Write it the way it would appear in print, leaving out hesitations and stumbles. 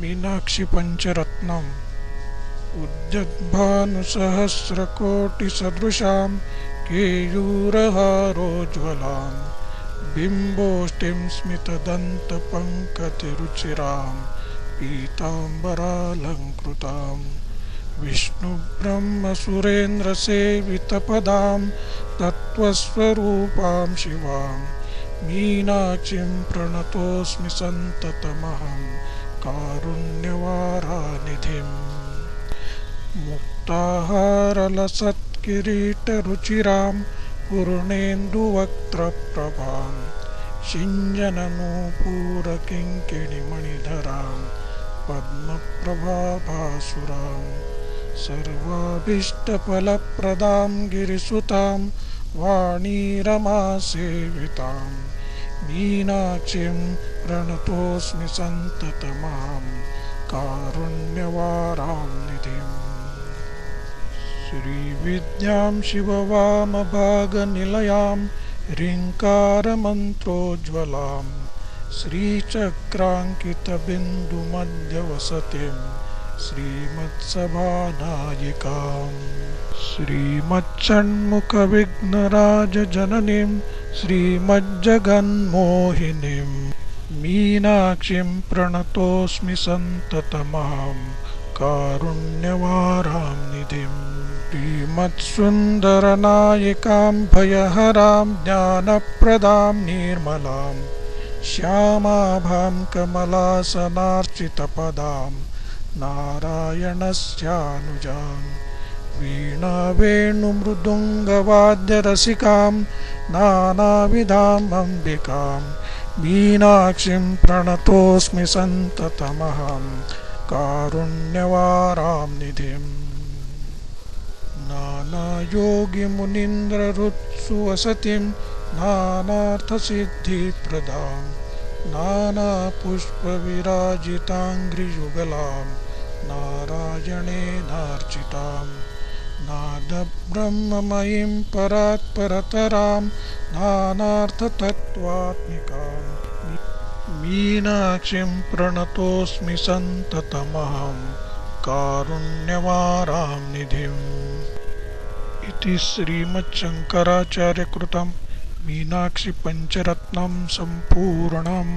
मीनाक्षी पंचरत्नम् उद्यद्भानुसहस्रकोटिसदृशां केयूरहारोज्ज्वलां बिम्बोष्टिं स्मितदन्तपङ्कजरुचिरां पीताम्बरालङ्कृतां विष्णुब्रह्मसुरेन्द्रसेवितपदां तत्त्वस्वरूपां शिवां मीनाक्षीं प्रणतोऽस्मि सन्ततमहं कारुण्यवारानिधिम् मुक्ताहारलसत्किरीटरुचिरां पूर्णेन्दुवक्त्रप्रभां सिञ्जननूपुरकिङ्किणिमणिधरां पद्मप्रभाभासुरां सर्वाभीष्टफलप्रदां गिरिसुतां वाणीरमासेवितां मीनाक्षीं प्रणतोऽस्मि सन्ततमहं कारुण्यवारां निधिम् श्रीविद्यां शिववामभागनिलयां ह्रीङ्कारमन्त्रोज्ज्वलां श्रीचक्राङ्कितबिन्दुमध्यवसतिं श्रीमत्सभानायिकां श्रीमत्षण्मुखविघ्नराजजननीं श्रीमज्जगन्मोहिनीं मीनाक्षीं प्रणतोऽस्मि सन्ततमहं कारुण्यवारां निधिम् श्रीमत्सुन्दरनायिकां भयहरां ज्ञानप्रदां निर्मलां श्यामाभां कमलासनार्चितपदां नारायणस्यानुजां वीणावेणुमृदुङ्गवाद्यरसिकां नानाविधाम् अम्बिकां मीनाक्षीं प्रणतोऽस्मि सन्ततमहं कारुण्यवारां निधिम् नानायोगिमुनीन्द्रहृत्सुवसतिं नानार्थसिद्धिप्रदां नानापुष्पविराजिताङ्घ्रियुगलां नारायणेनार्चितां नादब्रह्ममयीं परात्परतरां नानार्थतत्त्वात्मिकां मीनाक्षीं प्रणतोऽस्मि सन्ततमहं कारुण्यवारां निधिम् इति श्रीमच्छङ्कराचार्यकृतं मीनाक्षी पंचरत्नं सम्पूर्णम्।